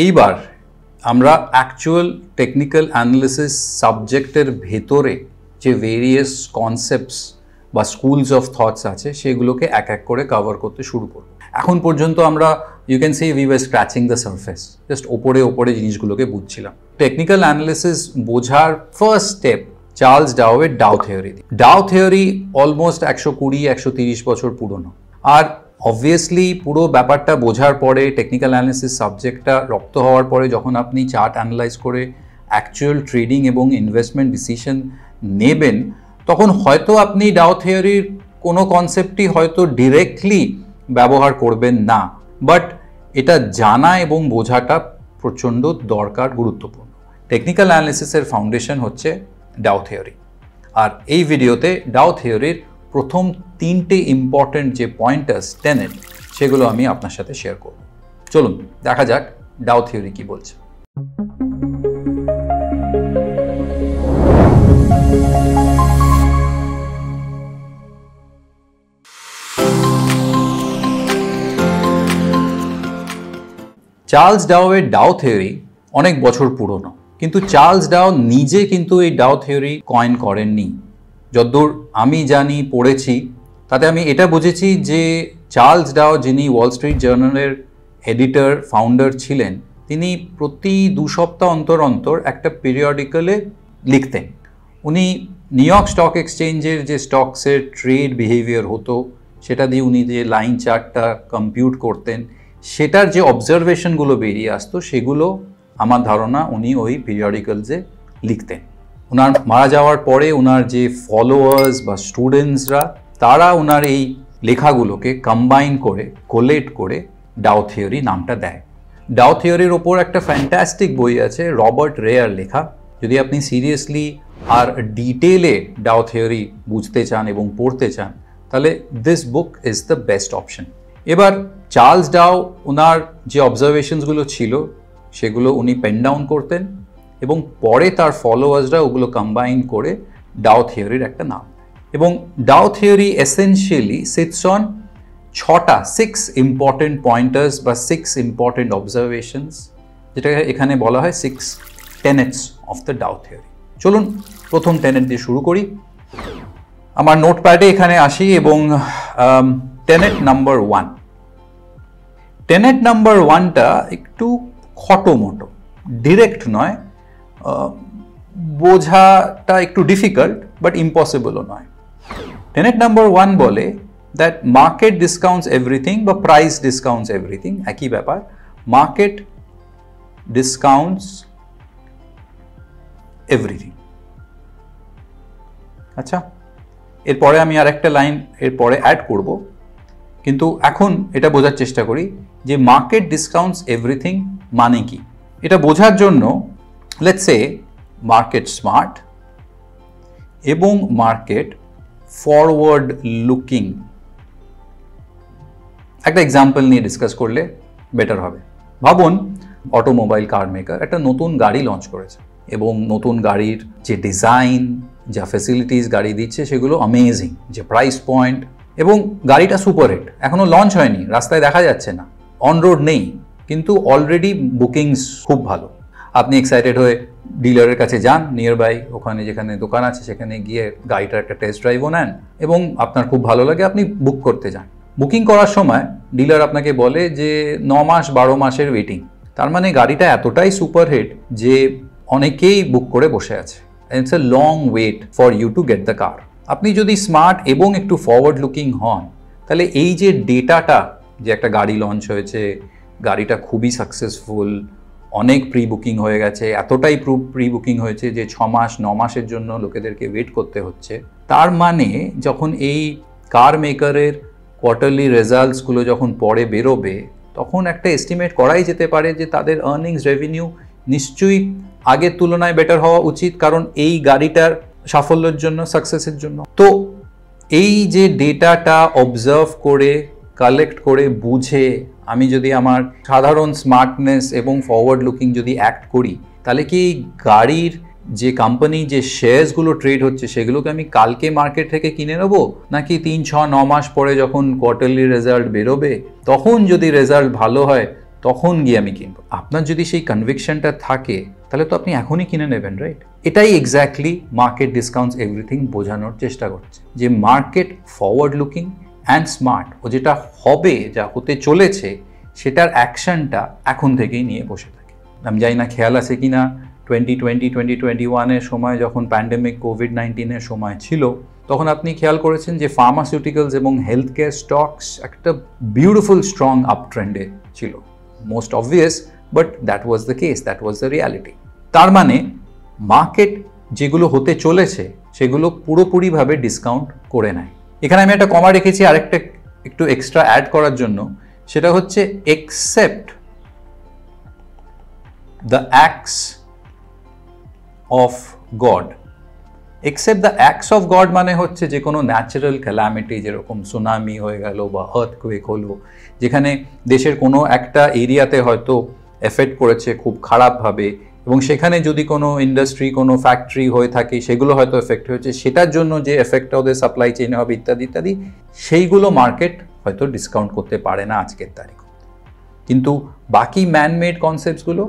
এইবার আমরা actual technical analysis সাবজেক্টের ভেতরে যে ভেরিয়াস কনসেপ্টস বা স্কুলস অফ থটস আছে সেগুলোকে এক এক করে কভার করতে শুরু করব। এখন পর্যন্ত আমরা you can say we were scratching the surface, just ওপরে জিনিসগুলোকে বুঝছিলাম। টেকনিক্যাল অ্যানালিসিস বোঝার ফার্স্ট স্টেপ চার্লস ডাওয়ের Dow theory. Dow theory almost 120-130 বছর পুরনো। আর অবভিয়াসলি পুরো ব্যাপারটা বোঝার পরে টেকনিক্যাল অ্যানালিসিস সাবজেক্টটা রপ্ত হওয়ার পরে যখন আপনি চার্ট অ্যানালাইজ করে অ্যাকচুয়াল ট্রেডিং এবং ইনভেস্টমেন্ট ডিসিশন নেবেন, তখন হয়তো আপনি ডাও থিওরির কোনো কনসেপ্টই হয়তো ডিরেক্টলি ব্যবহার করবেন না, বাট এটা জানা এবং বোঝাটা প্রচণ্ড দরকার, গুরুত্বপূর্ণ। টেকনিক্যাল অ্যানালিসিসের ফাউন্ডেশন হচ্ছে ডাও থিওরি। আর এই ভিডিওতে ডাও থিওরির প্রথম 3টে ইম্পর্টেন্ট যে পয়েন্টার্স টেনেট সেগুলো আমি আপনার সাথে শেয়ার করব। চলুন দেখা যাক ডাও থিওরি কি বলছে। চার্লস ডাওয়ের ডাও থিওরি অনেক বছর পুরনো, কিন্তু চার্লস ডাও নিজে কিন্তু এই ডাও থিওরি কয়েন করেননি। যতদূর আমি জানি, পড়েছি, তাতে আমি এটা বুঝেছি যে চার্লস ডাও, যিনি ওয়াল স্ট্রিট জার্নালের এডিটর ফাউন্ডার ছিলেন, তিনি প্রতি 2 সপ্তাহ অন্তর অন্তর একটা পিরিয়ডিক্যালে লিখতেন। উনি নিউ ইয়র্ক স্টক এক্সচেঞ্জের যে স্টকসের ট্রেড বিহেভিয়ার হতো সেটা দিয়ে উনি যে লাইন চার্টটা কম্পিউট করতেন, সেটার যে অবজারভেশনগুলো বেরিয়ে আসতো সেগুলো আমার ধারণা উনি ওই পিরিয়ডিক্যালসে লিখতেন। ওনার মারা যাওয়ার পরে ওনার যে ফলোয়ার্স বা স্টুডেন্টসরা, তারা ওনার এই লেখাগুলোকে কম্বাইন করে কোলেট করে ডাও থিওরি নামটা দেয়। ডাও থিওরির ওপর একটা ফ্যান্টাস্টিক বই আছে রবার্ট রেয়ার লেখা। যদি আপনি সিরিয়াসলি আর ডিটেলে ডাও থিওরি বুঝতে চান এবং পড়তে চান, তাহলে this book is the best option. এবার চার্লস ডাও ওনার যে অবজারভেশনসগুলো ছিল সেগুলো উনি পেন ডাউন করতেন এবং পরে তার ফলোয়ার্সরা ওগুলো কম্বাইন করে ডাও থিওরির একটা নাম। এবং Dow theory essentially sits on 6 important pointers বা 6 ইম্পর্টেন্ট অবজারভেশনস, যেটা এখানে বলা হয় 6 tenets of the Dow theory. চলুন প্রথম টেনেট দিয়ে শুরু করি। আমার নোটপ্যাডে এখানে আসি এবং টেনেট নাম্বার 1। টেনেট নাম্বার 1টা একটু খটোমটো, ডিরেক্ট নয়, বোঝাটা একটু ডিফিকাল্ট বাট ইম্পসিবলও নয়। টেনেট নাম্বার 1 বলে দ্যাট মার্কেট ডিসকাউন্টস এভরিথিং বা প্রাইস ডিসকাউন্টস এভরিথিং, একই ব্যাপার। Market discounts everything. আচ্ছা, এরপরে আমি আর একটা লাইন এরপরে অ্যাড করব, কিন্তু এখন এটা বোঝার চেষ্টা করি যে মার্কেট ডিসকাউন্টস এভরিথিং মানে কি। এটা বোঝার জন্য লেটস সে মার্কেট স্মার্ট এবং মার্কেট ফরওয়ার্ড লুকিং। একটা এক্সাম্পল নিয়ে ডিসকাস করলে বেটার হবে। ভাবুন অটোমোবাইল কার মেকার একটা নতুন গাড়ি লঞ্চ করেছে এবং নতুন গাড়ির যে ডিজাইন, যা ফ্যাসিলিটিস গাড়ি দিচ্ছে সেগুলো অ্যামেজিং, যে প্রাইস পয়েন্ট, এবং গাড়িটা সুপার হিট। এখনও লঞ্চ হয়নি, রাস্তায় দেখা যাচ্ছে না, অন রোড নেই, কিন্তু অলরেডি বুকিংস খুব ভালো। আপনি এক্সাইটেড হয়ে ডিলারের কাছে যান, নিয়ার বাই ওখানে যেখানে দোকান আছে সেখানে গিয়ে গাড়িটার একটা টেস্ট ড্রাইভও নেন এবং আপনার খুব ভালো লাগে, আপনি বুক করতে যান। বুকিং করার সময় ডিলার আপনাকে বলে যে 9 মাস 12 মাসের ওয়েটিং। তার মানে গাড়িটা এতটাই সুপার হিট যে অনেকেই বুক করে বসে আছে। It's a long wait for you to get the car. আপনি যদি স্মার্ট এবং একটু ফরওয়ার্ড লুকিং হন, তাহলে এই যে ডেটাটা, যে একটা গাড়ি লঞ্চ হয়েছে, গাড়িটা খুবই সাকসেসফুল, অনেক প্রি বুকিং হয়ে গেছে, এতটাই প্রি বুকিং হয়েছে যে 6 মাস 9 মাসের জন্য লোকেদেরকে ওয়েট করতে হচ্ছে। তার মানে যখন এই কার মেকারের কোয়ার্টারলি রেজাল্টসগুলো যখন পরে বেরোবে, তখন একটা এস্টিমেট করাই যেতে পারে যে তাদের আর্নিংস রেভিনিউ নিশ্চয়ই আগের তুলনায় বেটার হওয়া উচিত, কারণ এই গাড়িটার সাফল্যের জন্য, সাকসেসের জন্য। তো এই যে ডেটাটা অবজার্ভ করে, কালেক্ট করে, বুঝে আমি যদি আমার সাধারণ স্মার্টনেস এবং ফরওয়ার্ড লুকিং যদি অ্যাক্ট করি, তাহলে কি গাড়ির যে কোম্পানি যে শেয়ারসগুলো ট্রেড হচ্ছে সেগুলোকে আমি কালকে মার্কেট থেকে কিনে নেবো, নাকি 3, 6, 9 মাস পরে যখন কোয়ার্টারলি রেজাল্ট বেরোবে তখন যদি রেজাল্ট ভালো হয় তখন গিয়ে আমি কিনবো। আপনার যদি সেই কনভিকশনটা থাকে তাহলে তো আপনি এখনই কিনে নেবেন, রাইট? এটাই এক্স্যাক্টলি মার্কেট ডিসকাউন্টস এভরিথিং বোঝানোর চেষ্টা করছে, যে market forward looking and smart, ও যেটা হবে, যা হতে চলেছে, সেটার অ্যাকশনটা এখন থেকেই নিয়ে বসে থাকে। আমি জানি না খেয়াল আছে কি না, 2020-2021 সময় যখন প্যান্ডেমিক কোভিড-19 সময় ছিল, তখন আপনি খেয়াল করেছেন যে ফার্মাসিউটিক্যালস এবং হেলথ কেয়ার স্টকস একটা বিউটিফুল স্ট্রং আপ ট্রেন্ডে ছিল। Most obvious, but that was the case, that was the reality. তার মানে মার্কেট যেগুলো হতে চলেছে সেগুলো পুরোপুরিভাবে ডিসকাউন্ট করে নেয়। এখানে আমি একটা কমা রেখেছি আরেকটা একটু এক্সট্রা অ্যাড করার জন্য, সেটা হচ্ছে except the acts of god. Except the acts of god মানে হচ্ছে যে কোনো ন্যাচারাল ক্যালামিটি, যেরকম সুনামি হয়ে গেল বা আর্থকুয়েক হলো, যেখানে দেশের কোনো একটা এরিয়াতে হয়তো এফেক্ট করেছে খুব খারাপভাবে, এবং সেখানে যদি কোনো ইন্ডাস্ট্রি, কোনো ফ্যাক্টরি হয়ে থাকে, সেগুলো হয়তো এফেক্ট হয়েছে, সেটার জন্য যে এফেক্টটা ওদের সাপ্লাই চেইনে হবে ইত্যাদি ইত্যাদি, সেইগুলো মার্কেট হয়তো ডিসকাউন্ট করতে পারে না আজকের তারিখ। কিন্তু বাকি ম্যানমেড কনসেপ্টসগুলো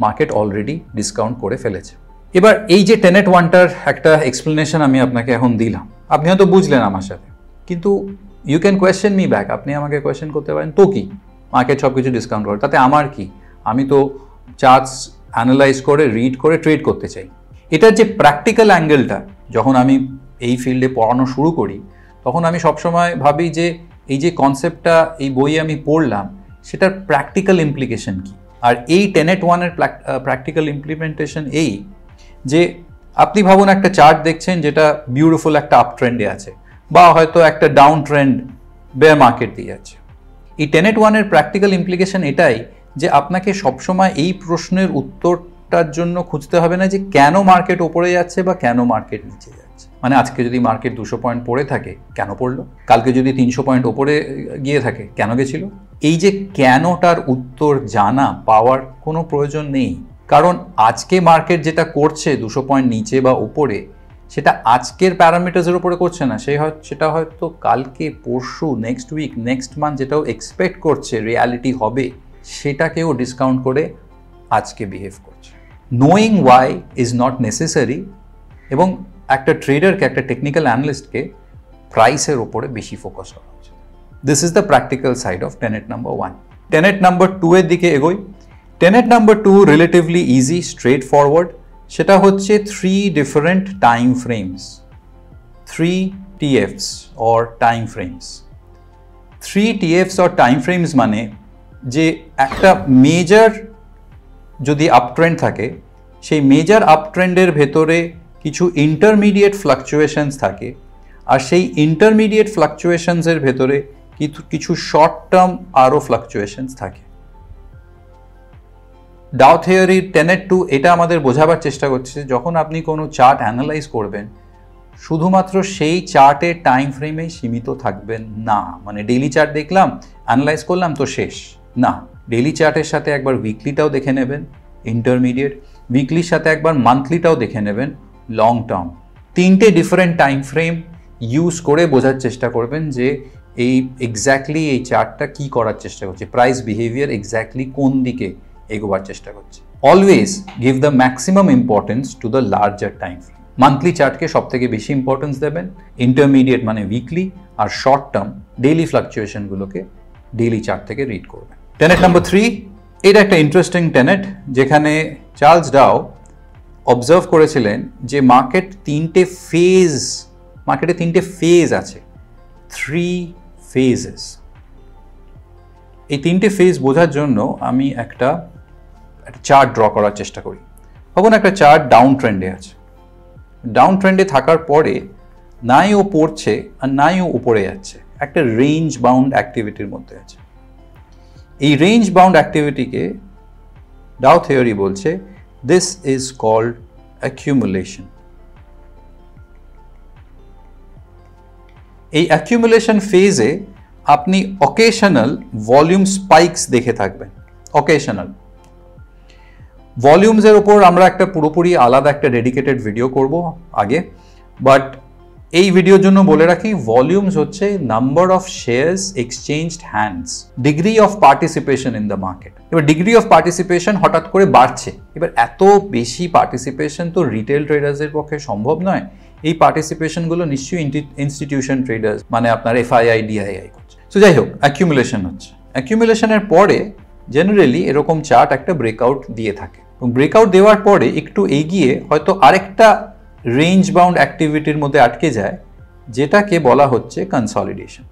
মার্কেট অলরেডি ডিসকাউন্ট করে ফেলেছে। এবার এই যে টেনেট ওয়ানটার একটা এক্সপ্লেনেশন আমি আপনাকে এখন দিলাম, আপনি হয়তো বুঝলেন আমার সাথে, কিন্তু you can question me back. আপনি আমাকে কোয়েশ্চেন করতে পারেন, তো কি মার্কেট সব কিছু ডিসকাউন্ট করে, তাতে আমার কি? আমি তো চার্টস অ্যানালাইজ করে, রিড করে ট্রেড করতে চাই। এটার যে প্র্যাকটিক্যাল অ্যাঙ্গেলটা, যখন আমি এই ফিল্ডে পড়ানো শুরু করি, তখন আমি সবসময় ভাবি যে এই যে কনসেপ্টটা এই বইয়ে আমি পড়লাম, সেটার প্র্যাকটিক্যাল ইমপ্লিকেশন কি। আর এই টেনেট ওয়ানের প্র্যাকটিক্যাল ইমপ্লিমেন্টেশন এই যে, আপনি ভাবুন একটা চার্ট দেখছেন যেটা বিউটিফুল একটা আপ ট্রেন্ডে আছে, বা হয়তো একটা ডাউন ট্রেন্ড বেয়ার মার্কেট দিয়ে যাচ্ছে। এই টেনেট ওয়ানের প্র্যাকটিক্যাল ইমপ্লিকেশন এটাই যে আপনাকে সবসময় এই প্রশ্নের উত্তরটার জন্য খুঁজতে হবে না যে কেন মার্কেট ওপরে যাচ্ছে বা কেন মার্কেট নিচে যাচ্ছে। মানে আজকে যদি মার্কেট 200 পয়েন্ট পড়ে থাকে, কেন পড়লো? কালকে যদি 300 পয়েন্ট ওপরে গিয়ে থাকে, কেন গেছিল? এই যে কেনটার উত্তর জানা পাওয়ার কোনো প্রয়োজন নেই, কারণ আজকে মার্কেট যেটা করছে 200 পয়েন্ট নিচে বা উপরে, সেটা আজকের প্যারামিটার্সের উপরে করছে না, সেটা হয়তো কালকে, পরশু, নেক্সট উইক, নেক্সট মান্থ যেটাও এক্সপেক্ট করছে রিয়ালিটি হবে, সেটাকেও ডিসকাউন্ট করে আজকে বিহেভ করছে। Knowing why is not necessary, এবং একটা ট্রেডারকে, একটা টেকনিক্যাল অ্যানালিস্টকে প্রাইসের ওপরে বেশি ফোকাস করা উচিত। This is the practical side of Tenet number 1। Tenet number 2 এর দিকে এগোই। Tenet number 2 relatively easy, straight forward. সেটা হচ্ছে 3 different time frames, 3 TFs or time frames. 3 TFs or time frames মানে যে একটা মেজর যদি আপ ট্রেন্ড থাকে, সেই মেজর আপ ট্রেন্ডের ভেতরে কিছু ইন্টারমিডিয়েট ফ্লাকচুয়েশনস থাকে, আর সেই ইন্টারমিডিয়েট ফ্লাকচুয়েশনসের ভেতরে কিছু শর্ট টার্ম আরও ফ্লাকচুয়েশনস থাকে। ডাও থিওরির টেনেট 2 এটা আমাদের বোঝাবার চেষ্টা করছে, যখন আপনি কোনো চার্ট অ্যানালাইজ করবেন, শুধুমাত্র সেই চার্টের টাইম ফ্রেমে সীমিত থাকবেন না। মানে ডেইলি চার্ট দেখলাম, অ্যানালাইজ করলাম, তো শেষ না। ডেইলি চার্টের সাথে একবার উইকলিটাও দেখে নেবেন, ইন্টারমিডিয়েট, উইকলির সাথে একবার মান্থলিটাও দেখে নেবেন, লং টার্ম। 3টে ডিফারেন্ট টাইম ফ্রেম ইউজ করে বোঝার চেষ্টা করবেন যে এই এক্স্যাক্টলি এই চার্টটা কি করার চেষ্টা করছে, প্রাইস বিহেভিয়ার এক্স্যাক্টলি কোন দিকে এগোবার চেষ্টা করছে। Always give the maximum importance to the larger time frame. Monthly চার্টকে সব থেকে বেশি ইম্পর্টেন্স দেবেন, ইন্টারমিডিয়েট মানে উইকলি, আর শর্ট টার্ম ডেইলি ফ্লাকচুয়েশনগুলোকে ডেইলি চার্ট থেকে রিড করবেন। টেনেট নাম্বার 3, এটা একটা ইন্টারেস্টিং টেনেট, যেখানে চার্লস ডাও অবজার্ভ করেছিলেন যে মার্কেটে 3টে ফেজ আছে, 3 phases। এই 3টে ফেজ বোঝার জন্য আমি একটা চার্ট ড্র করার চেষ্টা করি। ভাবুন একটা চার্ট ডাউন ট্রেন্ডে আছে, ডাউন ট্রেন্ডে থাকার পরে নাই ও পড়ছে আর নাই ও উপরে যাচ্ছে, একটা রেঞ্জ বাউন্ড অ্যাক্টিভিটির মধ্যে আছে। এই রেঞ্জ বাউন্ড অ্যাক্টিভিটিকে ডাও থিওরি বলছে দিস ইজ কল্ড অ্যাকিউমুলেশন। এই অ্যাকিউমুলেশন ফেজে আপনি অকেশনাল ভলিউম স্পাইকস দেখে থাকবেন। অকেশনাল ভলিউমসের ওপর আমরা একটা পুরোপুরি আলাদা একটা ডেডিকেটেড ভিডিও করব আগে, বাট এই ভিডিওর জন্য বলে রাখি, ভলিউমস হচ্ছে number of shares exchanged hands, degree of participation in the market. এবার ডিগ্রি অফ পার্টিসিপেশন হঠাৎ করে বাড়ছে, এবার এত বেশি পার্টিসিপেশন তো রিটেল ট্রেডার্সের পক্ষে সম্ভব নয়। এই পার্টিসিপেশনগুলো নিশ্চয়ই ইনস্টিটিউশন ট্রেডার্স মানে আপনার এফআইআই ডিআইআই করছে। সো যাই হোক, অ্যাকিউমুলেশন হচ্ছে। অ্যাকিউমুলেশনের পরে জেনারেলি এরকম চার্ট একটা ব্রেকআউট দিয়ে থাকে, এবং ব্রেকআউট দেওয়ার পরে একটু এগিয়ে হয়তো আরেকটা রেঞ্জ বাউন্ড অ্যাক্টিভিটির মধ্যে আটকে যায়, যেটাকে বলা হচ্ছে কনসলিডেশন।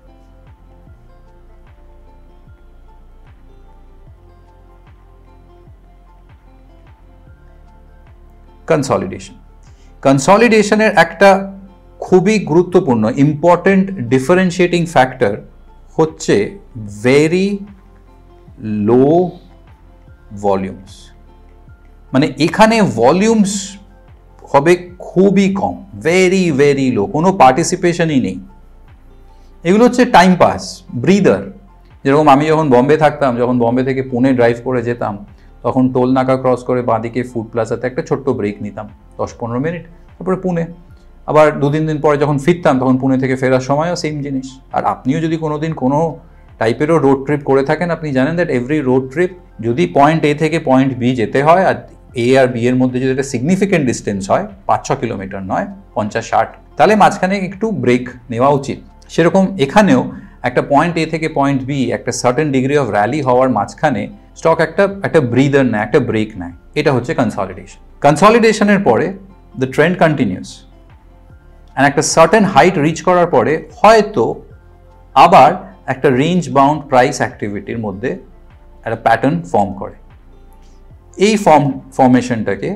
কনসলিডেশনের একটা খুবই গুরুত্বপূর্ণ ইম্পর্টেন্ট ডিফারেন্সিয়েটিং ফ্যাক্টর হচ্ছে ভেরি লো ভলিউমস। মানে এখানে ভলিউমস হবে খুবই কম, ভেরি ভেরি লো, কোনো পার্টিসিপেশনই নেই। এগুলো হচ্ছে টাইম পাস, ব্রিদার। যেরকম আমি যখন বম্বে থাকতাম, যখন বম্বে থেকে পুনে ড্রাইভ করে যেতাম, তখন টোল নাকা ক্রস করে বাঁদিকে ফুড প্লাজাতে একটা ছোট্ট ব্রেক নিতাম 10-15 মিনিট, তারপরে পুনে। আবার 2-3 দিন পরে যখন ফিরতাম, তখন পুনে থেকে ফেরার সময়ও সেম জিনিস। আর আপনিও যদি কোনোদিন কোনো টাইপেরও রোড ট্রিপ করে থাকেন, আপনি জানেন দ্যাট এভরি রোড ট্রিপ যদি পয়েন্ট এ থেকে পয়েন্ট বি যেতে হয়, আর এ আর বি এর মধ্যে যদি একটা সিগনিফিকেন্ট ডিস্টেন্স হয়, 5-6 কিলোমিটার নয়, 50-60, তাহলে মাঝখানে একটু ব্রেক নেওয়া উচিত। সেরকম এখানেও একটা পয়েন্ট এ থেকে পয়েন্ট বি, একটা সার্টেন ডিগ্রি অফ র্যালি হওয়ার মাঝখানে স্টক একটা ব্রিদার নেয়, একটা ব্রেক নেয়। এটা হচ্ছে কনসলিডেশন। কনসলিডেশনের পরে দ্য ট্রেন্ড কন্টিনিউস, অ্যান্ড একটা সার্টেন হাইট রিচ করার পরে হয়তো আবার একটা রেঞ্জ বাউন্ড প্রাইস অ্যাক্টিভিটির মধ্যে একটা প্যাটার্ন ফর্ম করে। এই ফর্মেশনটাকে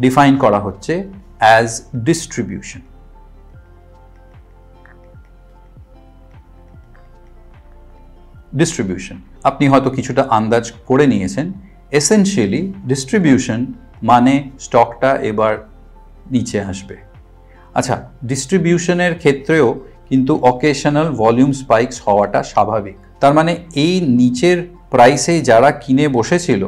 ডিফাইন করা হচ্ছে অ্যাজ ডিস্ট্রিবিউশন। ডিস্ট্রিবিউশন আপনি হয়তো কিছুটা আন্দাজ করে নিয়েছেন। এসেনশিয়ালি ডিস্ট্রিবিউশন মানে স্টকটা এবার নিচে আসবে। আচ্ছা, ডিস্ট্রিবিউশনের ক্ষেত্রেও কিন্তু অকেশনাল ভলিউম স্পাইকস হওয়াটা স্বাভাবিক। তার মানে এই নিচের প্রাইসে যারা কিনে বসেছিল,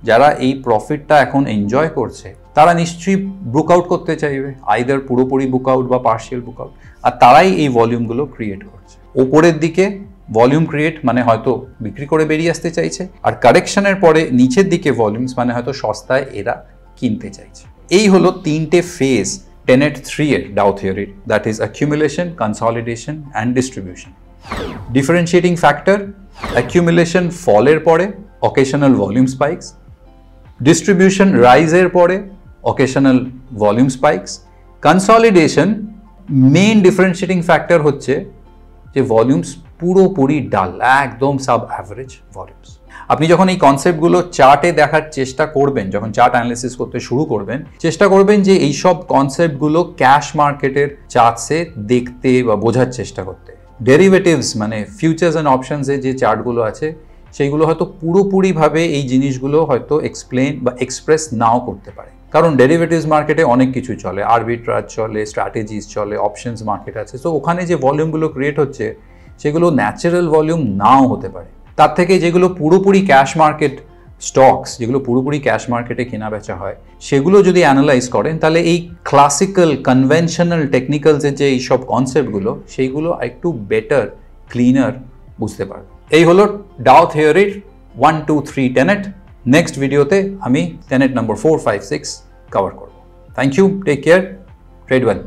যারা এই প্রফিটটা এখন এনজয় করছে, তারা নিশ্চয়ই বুক আউট করতে চাইবে, আইদার পুরোপুরি বুক আউট বা পার্শিয়াল বুক আউট, আর তারাই এই ভলিউমগুলো ক্রিয়েট করছে। ওপরের দিকে ভলিউম ক্রিয়েট মানে হয়তো বিক্রি করে বেরিয়ে আসতে চাইছে, আর কারেকশনের পরে নিচের দিকে ভলিউমস মানে হয়তো সস্তায় এরা কিনতে চাইছে। এই হলো 3টে ফেজ টেনেট 3 এর ডাও থিওরির, that is accumulation, consolidation and distribution. Differentiating factor, accumulation ফলের পরে অকেশনাল ভলিউম স্পাইকস, ডিস্ট্রিবিউশন রাইজের পরে occasional volume spikes, consolidation main differentiating factor হচ্ছে যে ভলিউমস পুরোপুরি ডাল, একদম সাব অ্যাভারেজ ভলিউমস। আপনি যখন এই কনসেপ্টগুলো চার্টে দেখার চেষ্টা করবেন, যখন চার্ট অ্যানালিসিস করতে শুরু করবেন, চেষ্টা করবেন যে এইসব কনসেপ্টগুলো ক্যাশ মার্কেটের চার্টসে দেখতে বা বোঝার চেষ্টা করতে। ডেরিভেটিভস মানে ফিউচার্স অ্যান্ড অপশনসে যে চার্টগুলো আছে, সেইগুলো হয়তো পুরোপুরিভাবে এই জিনিসগুলো হয়তো এক্সপ্লেন বা এক্সপ্রেস নাও করতে পারে, কারণ ডেরিভেটিভস মার্কেটে অনেক কিছু চলে, আরবিট্রাজ চলে, স্ট্র্যাটেজিস চলে, অপশনস মার্কেট আছে। তো ওখানে যে ভলিউমগুলো ক্রিয়েট হচ্ছে সেগুলো ন্যাচারাল ভলিউম নাও হতে পারে। তার থেকে যেগুলো পুরোপুরি ক্যাশ মার্কেট স্টকস, যেগুলো পুরোপুরি ক্যাশ মার্কেটে কেনা বেচা হয়, সেগুলো যদি অ্যানালাইজ করেন, তাহলে এই ক্লাসিক্যাল কনভেনশনাল টেকনিক্যালসের যে এইসব কনসেপ্টগুলো, সেইগুলো একটু বেটার, ক্লিনার বুঝতে পারবে। এই হলো ডাও থিওরির 1, 2, 3 টেনেট। নেক্সট ভিডিওতে আমি টেনেট নাম্বার 4, 5, 6 কভার করব। Thank you, take care, trade well.